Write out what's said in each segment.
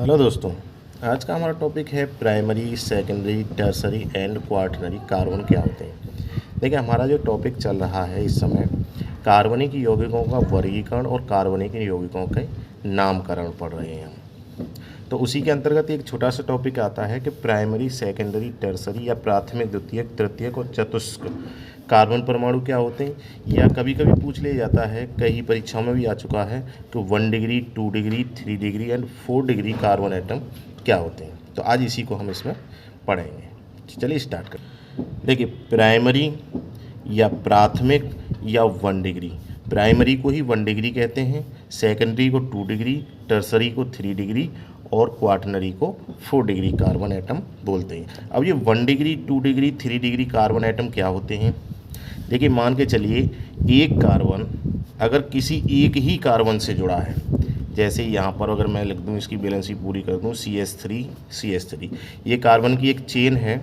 Hello दोस्तों। आज का हमारा टॉपिक है primary, secondary, tertiary and quaternary carbon क्या होते हैं। देखिए, हमारा जो टॉपिक चल रहा है इस समय कार्बनिक यौगिकों का वर्गीकरण और कार्बनिक यौगिकों के नामकरण पढ़ रहे हैं हम। तो उसी के अंतर्गत एक छोटा सा टॉपिक आता है कि प्राइमरी, सेकेंडरी, टर्सरी या प्राथमिक, द्वितीयक, तृतीयक और चतुष्क कार्बन परमाणु क्या होते हैं, या कभी कभी पूछ लिया जाता है, कई परीक्षाओं में भी आ चुका है कि 1 degree, 2 degree, 3 degree and 4 degree carbon atom क्या होते हैं। तो आज इसी को हम इसमें पढ़ेंगे। चलिए स्टार्ट करें। देखिए, प्राइमरी या प्राथमिक या 1 डिग्री, प्राइमरी को ही 1 डिग्री कहते हैं, सेकेंडरी को 2 डिग्री, टर्सरी को 3 डिग्री और क्वार्टनरी को 4 डिग्री कार्बन एटम बोलते हैं। अब ये 1 degree, 2 degree, 3 degree carbon atom क्या होते हैं। देखिए, मान के चलिए एक कार्बन अगर किसी एक ही कार्बन से जुड़ा है, जैसे यहाँ पर अगर मैं लिख दूँ, इसकी बैलेंसी पूरी कर दूँ, CH3 CH3, ये कार्बन की एक चेन है।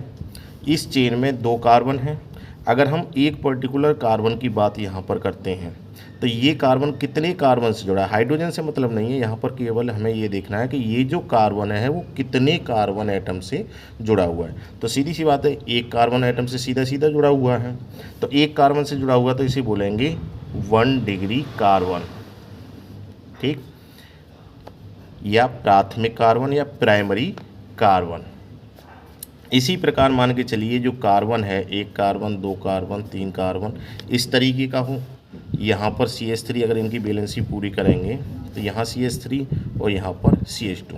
इस चेन में 2 कार्बन हैं। अगर हम एक पर्टिकुलर कार्बन की बात यहाँ पर करते हैं तो ये कार्बन कितने कार्बन से जुड़ा है, हाइड्रोजन से मतलब नहीं है, यहाँ पर केवल हमें ये देखना है कि ये जो कार्बन है वो कितने कार्बन एटम से जुड़ा हुआ है। तो सीधी सी बात है, एक कार्बन एटम से सीधा सीधा जुड़ा हुआ है, तो एक कार्बन से जुड़ा हुआ तो इसे बोलेंगे 1 डिग्री कार्बन, ठीक, या प्राथमिक कार्बन या प्राइमरी कार्बन। इसी प्रकार मान के चलिए जो कार्बन है, एक कार्बन, 2 कार्बन, 3 कार्बन, इस तरीके का हो। यहाँ पर CH3 अगर इनकी बैलेंसी पूरी करेंगे तो यहाँ CH3 और यहाँ पर CH2,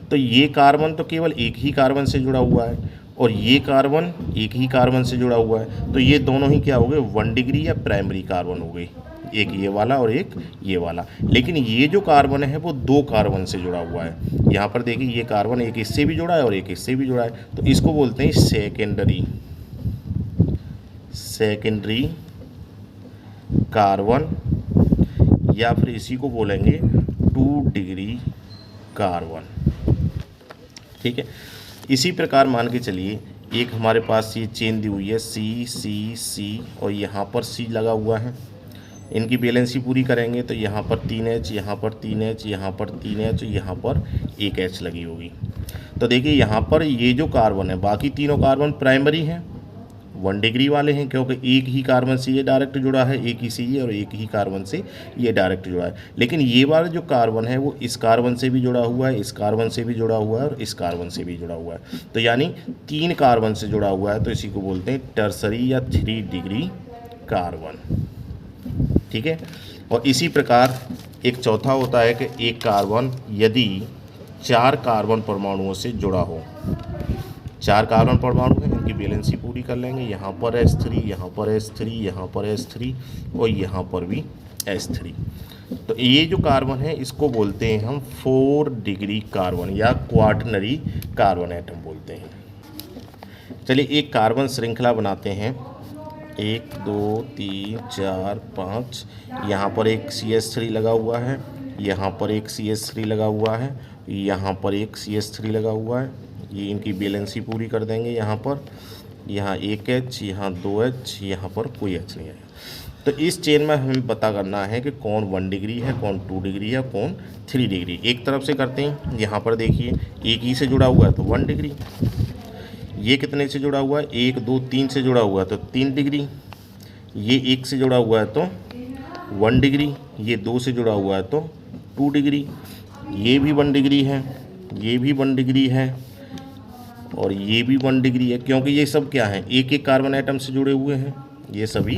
तो ये कार्बन तो केवल एक ही कार्बन से जुड़ा हुआ है और ये कार्बन एक ही कार्बन से जुड़ा हुआ है, तो ये दोनों ही क्या हो गए, 1 डिग्री या प्राइमरी कार्बन हो गई, एक ये वाला और एक ये वाला। लेकिन ये जो कार्बन है वो 2 कार्बन से जुड़ा हुआ है। यहाँ पर देखिए, ये कार्बन एक इससे भी जुड़ा है और एक इससे भी जुड़ा है, तो इसको बोलते हैं सेकेंडरी कार्बन, या फिर इसी को बोलेंगे 2 डिग्री कार्बन, ठीक है। इसी प्रकार मान के चलिए एक हमारे पास ये चेन दी हुई है C और यहाँ पर C लगा हुआ है। इनकी बैलेंसी पूरी करेंगे तो यहाँ पर 3H, यहाँ पर 3H, यहाँ पर 3H, यहाँ पर 1H लगी होगी। तो देखिए, यहाँ पर ये जो कार्बन है, बाकी तीनों कार्बन प्राइमरी हैं, 1 डिग्री वाले हैं, क्योंकि एक ही कार्बन से ये डायरेक्ट जुड़ा है, एक ही से ये और एक ही कार्बन से ये डायरेक्ट जुड़ा है। लेकिन ये वाला जो कार्बन है वो इस कार्बन से भी जुड़ा हुआ है, इस कार्बन से भी जुड़ा हुआ है और इस कार्बन से भी जुड़ा हुआ है, तो यानी 3 कार्बन से जुड़ा हुआ है, तो इसी को बोलते हैं टर्सरी या 3 डिग्री कार्बन, ठीक है। और इसी प्रकार एक चौथा होता है कि एक कार्बन यदि 4 कार्बन परमाणुओं से जुड़ा हो, 4 कार्बन परमाणु हैं, इनकी बैलेंसी पूरी कर लेंगे, यहाँ पर H3, यहाँ पर H3, यहाँ पर H3 और यहाँ पर भी H3, तो ये जो कार्बन है इसको बोलते हैं हम 4 डिग्री कार्बन या क्वार्टनरी कार्बन एटम बोलते हैं। चलिए एक कार्बन श्रृंखला बनाते हैं, 1 2 3 4 5, यहाँ पर एक CH3 लगा हुआ है, यहाँ पर एक CH3 लगा हुआ है, यहाँ पर एक CH3 लगा हुआ है। ये इनकी बैलेंसी पूरी कर देंगे, यहाँ पर, यहाँ 1H, यहाँ 2H, यहाँ पर कोई H नहीं है। तो इस चेन में हमें पता करना है कि कौन 1 डिग्री है, कौन 2 डिग्री है, कौन 3 डिग्री। एक तरफ से करते हैं, यहाँ पर देखिए एक ही से जुड़ा हुआ है तो 1 डिग्री, ये कितने से जुड़ा हुआ है, 1 2 3 से जुड़ा हुआ है तो 3 डिग्री, ये 1 से जुड़ा हुआ है तो 1 डिग्री, ये 2 से जुड़ा हुआ है तो 2 डिग्री, ये भी 1 डिग्री है, ये भी 1 डिग्री है और ये भी 1 डिग्री है, क्योंकि ये सब क्या है, एक एक कार्बन एटम से जुड़े हुए हैं, ये सभी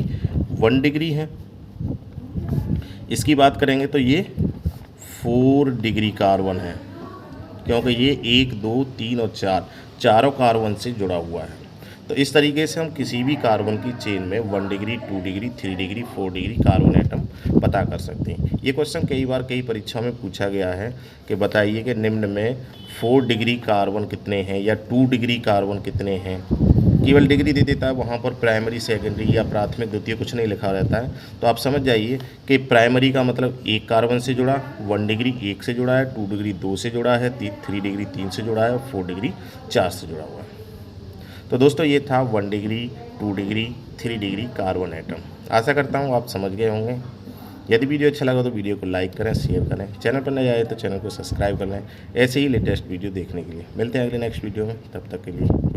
1 डिग्री हैं। इसकी बात करेंगे तो ये 4 डिग्री कार्बन है, क्योंकि ये 1 2 3 और 4 चारों कार्बन से जुड़ा हुआ है। तो इस तरीके से हम किसी भी कार्बन की चेन में 1 degree, 2 degree, 3 degree, 4 degree carbon atom पता कर सकते हैं। ये क्वेश्चन कई बार कई परीक्षा में पूछा गया है कि बताइए कि निम्न में 4 डिग्री कार्बन कितने हैं या 2 डिग्री कार्बन कितने हैं। केवल डिग्री दे देता है, वहाँ पर प्राइमरी, सेकेंडरी या प्राथमिक, द्वितीय कुछ नहीं लिखा रहता है। तो आप समझ जाइए कि प्राइमरी का मतलब एक कार्बन से जुड़ा, 1 डिग्री 1 से जुड़ा है, 2 डिग्री 2 से जुड़ा है, 3 डिग्री 3 से जुड़ा है और 4 डिग्री 4 से जुड़ा हुआ है। तो दोस्तों ये था 1 degree, 2 degree, 3 degree carbon atom. आशा करता हूँ आप समझ गए होंगे। यदि वीडियो अच्छा लगा तो वीडियो को लाइक करें, शेयर करें, चैनल पर नए आए तो चैनल को सब्सक्राइब कर लें ऐसे ही लेटेस्ट वीडियो देखने के लिए। मिलते हैं अगले नेक्स्ट वीडियो में, तब तक के लिए।